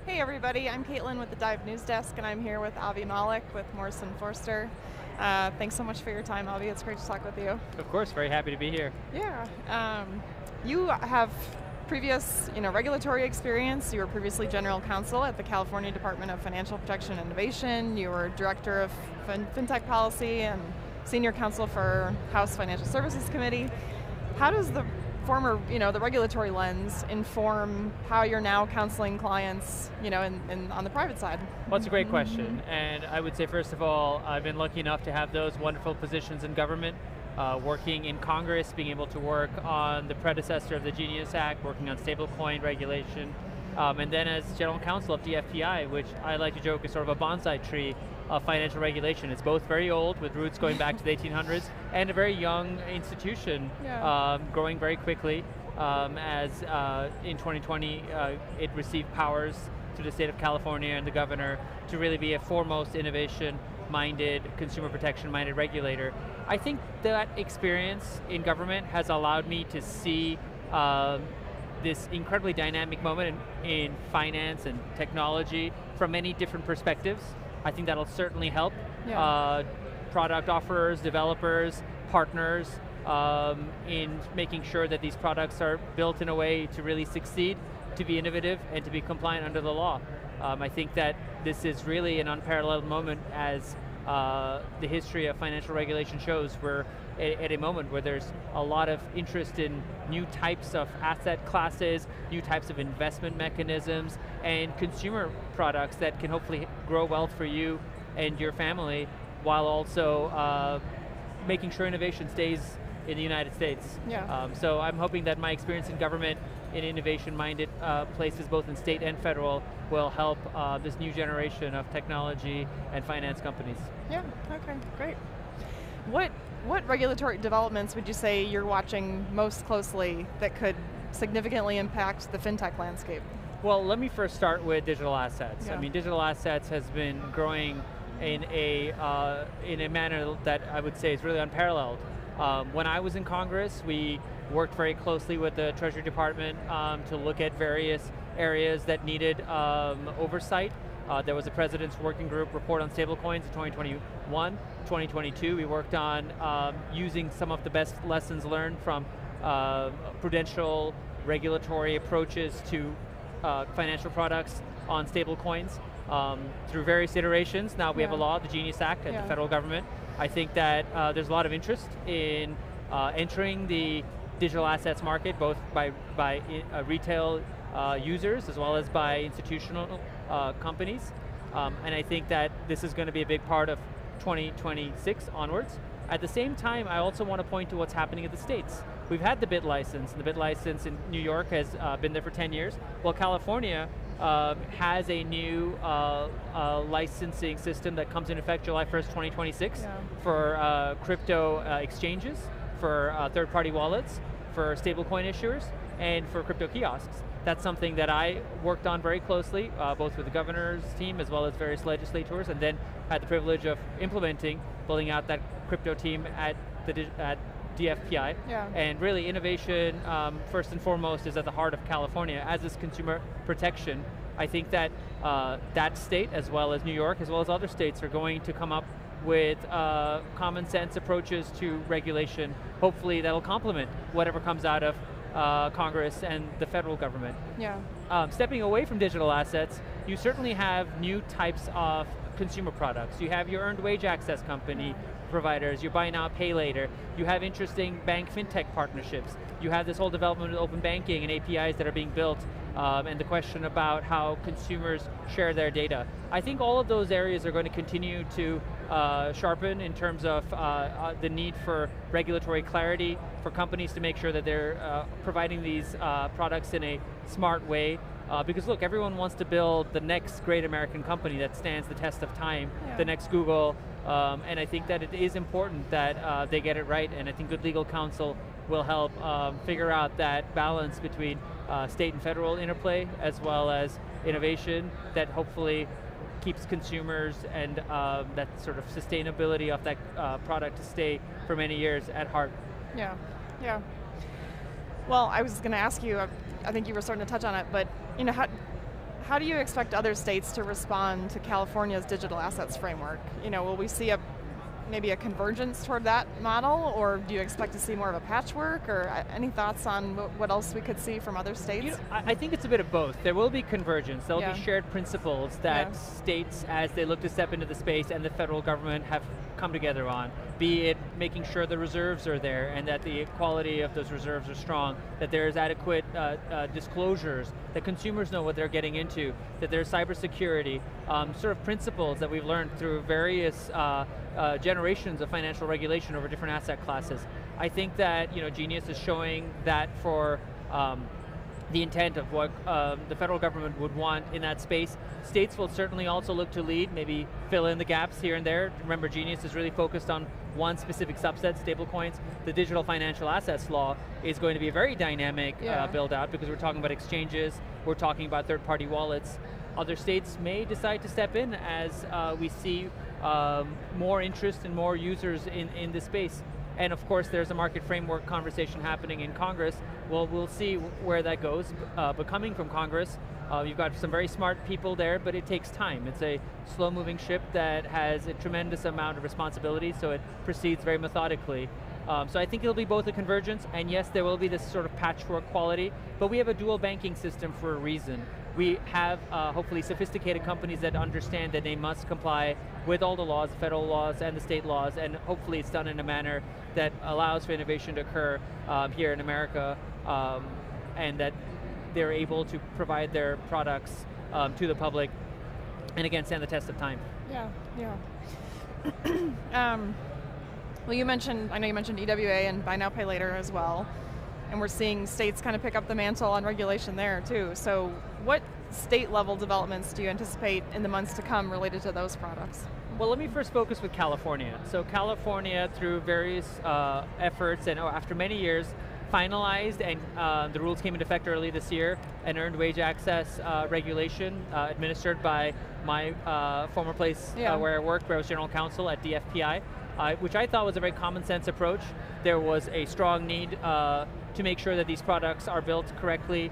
Hey everybody, I'm Caitlin with the Dive News Desk, and I'm here with Avi Mallik with Morrison Foerster. Thanks so much for your time, Avi. It's great to talk with you. Of course, very happy to be here. Yeah, you have previous, regulatory experience. You were previously general counsel at the California Department of Financial Protection and Innovation. You were director of Fintech policy and senior counsel for House Financial Services Committee. How does the former, the regulatory lens inform how you're now counseling clients, on the private side? Well, that's a great question. And I would say, first of all, I've been lucky enough to have those wonderful positions in government, working in Congress, being able to work on the predecessor of the Genius Act, working on stablecoin regulation, and then as general counsel of DFPI, which I like to joke is sort of a bonsai tree of financial regulation. It's both very old, with roots going back to the 1800s, and a very young institution, growing very quickly, as in 2020 it received powers to the state of California and the governor to really be a foremost innovation-minded, consumer protection-minded regulator. I think that experience in government has allowed me to see this incredibly dynamic moment in finance and technology from many different perspectives. I think that'll certainly help product offerers, developers, partners in making sure that these products are built in a way to really succeed, to be innovative, and to be compliant under the law. I think that this is really an unparalleled moment, as the history of financial regulation shows. We're at a moment where there's a lot of interest in new types of asset classes, new types of investment mechanisms, and consumer products that can hopefully grow wealth for you and your family, while also making sure innovation stays in the United States. So I'm hoping that my experience in government, in innovation-minded places, both in state and federal, will help this new generation of technology and finance companies. Yeah, okay, great. What regulatory developments would you say you're watching most closely that could significantly impact the fintech landscape? Well, let me first start with digital assets. I mean, digital assets has been growing in a manner that I would say is really unparalleled. When I was in Congress, we worked very closely with the Treasury Department to look at various areas that needed oversight. There was a President's Working Group report on stablecoins in 2021. 2022, we worked on using some of the best lessons learned from prudential regulatory approaches to financial products on stablecoins through various iterations. Now we have a law, the Genius Act, at the federal government. I think that there's a lot of interest in entering the digital assets market, both by retail users as well as by institutional companies. And I think that this is going to be a big part of 2026 onwards. At the same time, I also want to point to what's happening at the states. We've had the BIT license, and the BIT license in New York has been there for 10 years. Well, California has a new licensing system that comes into effect July 1st, 2026 for crypto exchanges, for third-party wallets, for stablecoin issuers, and for crypto kiosks. That's something that I worked on very closely, both with the governor's team as well as various legislators, and then had the privilege of building out that crypto team at DFPI. And really innovation, first and foremost, is at the heart of California, as is consumer protection. I think that that state, as well as New York, as well as other states, are going to come up with common sense approaches to regulation. Hopefully that'll complement whatever comes out of Congress and the federal government. Stepping away from digital assets, you certainly have new types of consumer products. You have your earned wage access company providers, your buy now, pay later. You have interesting bank fintech partnerships. You have this whole development of open banking and APIs that are being built, and the question about how consumers share their data. I think all of those areas are going to continue to sharpen in terms of the need for regulatory clarity, for companies to make sure that they're providing these products in a smart way. Because look, everyone wants to build the next great American company that stands the test of time, the next Google, and I think that it is important that they get it right, and I think good legal counsel will help figure out that balance between state and federal interplay, as well as innovation that hopefully keeps consumers and that sort of sustainability of that product to stay for many years at heart. Yeah. Well, I was going to ask you, I think you were starting to touch on it, but how do you expect other states to respond to California's digital assets framework? Will we see maybe a convergence toward that model, or do you expect to see more of a patchwork, or any thoughts on what else we could see from other states? I think it's a bit of both. There will be convergence. There will be shared principles that states, as they look to step into the space, and the federal government have come together on, be it making sure the reserves are there and that the quality of those reserves are strong, that there's adequate disclosures, that consumers know what they're getting into, that there's cybersecurity, sort of principles that we've learned through various generations of financial regulation over different asset classes. I think that Genius is showing that for the intent of what the federal government would want in that space. States will certainly also look to lead, maybe fill in the gaps here and there. Remember, Genius is really focused on one specific subset, stablecoins. The digital financial assets law is going to be a very dynamic build out, because we're talking about exchanges, we're talking about third-party wallets. Other states may decide to step in as we see more interest and more users in this space. And of course, there's a market framework conversation happening in Congress. Well, we'll see where that goes. But coming from Congress, you've got some very smart people there, but it takes time. It's a slow-moving ship that has a tremendous amount of responsibility, so it proceeds very methodically. So I think it'll be both a convergence, and yes, there will be this sort of patchwork quality, but we have a dual banking system for a reason. We have hopefully sophisticated companies that understand that they must comply with all the laws, the federal laws and the state laws, and hopefully it's done in a manner that allows for innovation to occur here in America, and that they're able to provide their products to the public, and again, stand the test of time. Well, I know you mentioned EWA and buy now, pay later as well, and we're seeing states kind of pick up the mantle on regulation there too. So what state level developments do you anticipate in the months to come related to those products? Well, let me first focus with California. So California, through various efforts and after many years, finalized, and the rules came into effect early this year, an earned wage access regulation administered by my former place where I worked, where I was general counsel at DFPI, which I thought was a very common sense approach. There was a strong need to make sure that these products are built correctly.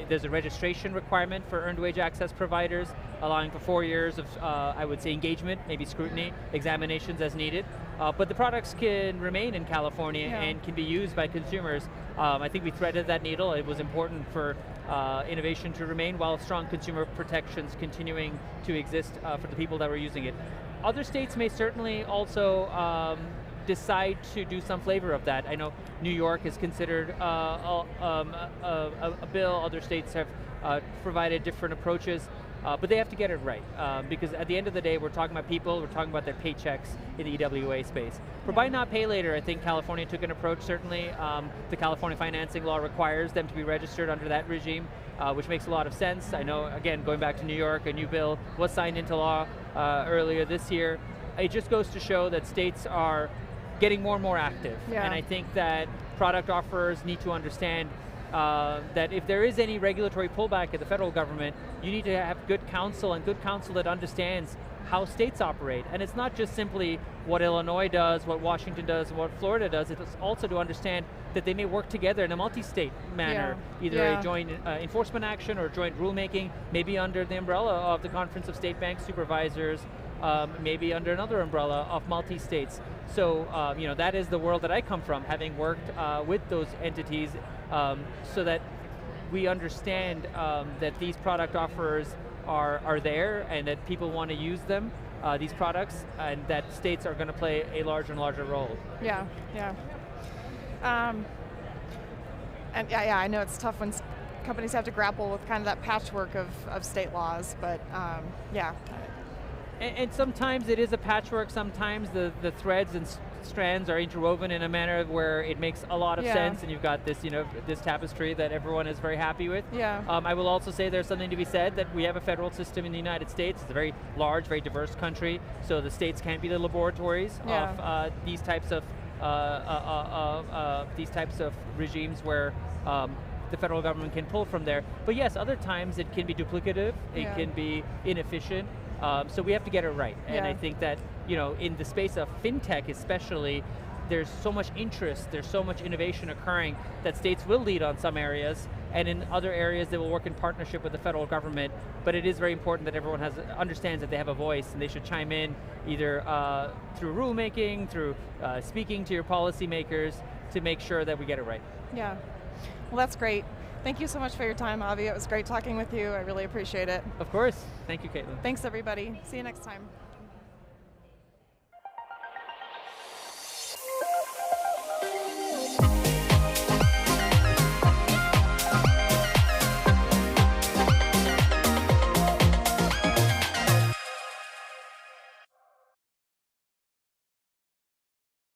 There's a registration requirement for earned wage access providers, allowing for 4 years of, I would say, engagement, maybe scrutiny, examinations as needed. But the products can remain in California and can be used by consumers. I think we threaded that needle. It was important for innovation to remain, while strong consumer protections continuing to exist for the people that were using it. Other states may certainly also decide to do some flavor of that. I know New York is considered a bill. Other states have provided different approaches, but they have to get it right, because at the end of the day, we're talking about people, we're talking about their paychecks in the EWA space. For buy now, pay later, I think California took an approach, certainly. The California financing law requires them to be registered under that regime, which makes a lot of sense. I know, again, going back to New York, a new bill was signed into law earlier this year. It just goes to show that states are getting more and more active. And I think that product offerers need to understand that if there is any regulatory pullback at the federal government, you need to have good counsel, and good counsel that understands how states operate. And it's not just simply what Illinois does, what Washington does, and what Florida does. It's also to understand that they may work together in a multi-state manner, either a joint enforcement action or joint rulemaking, maybe under the umbrella of the Conference of State Bank Supervisors, maybe under another umbrella of multi-states. So that is the world that I come from, having worked with those entities, so that we understand that these product offerers are there, and that people want to use them, these products, and that states are going to play a larger and larger role. And I know it's tough when companies have to grapple with kind of that patchwork of state laws, but And sometimes it is a patchwork. Sometimes the threads and strands are interwoven in a manner where it makes a lot of sense, and you've got this, this tapestry that everyone is very happy with. I will also say there's something to be said that we have a federal system in the United States. It's a very large, very diverse country, so the states can't be the laboratories of these types of regimes where the federal government can pull from there. But yes, other times it can be duplicative. It can be inefficient. So we have to get it right. And I think that, in the space of fintech especially, there's so much interest, there's so much innovation occurring that states will lead on some areas, and in other areas they will work in partnership with the federal government, but it is very important that everyone understands that they have a voice and they should chime in either through rulemaking, through speaking to your policymakers to make sure that we get it right. Yeah, well that's great. Thank you so much for your time, Avi. It was great talking with you. I really appreciate it. Of course. Thank you, Caitlin. Thanks everybody. See you next time.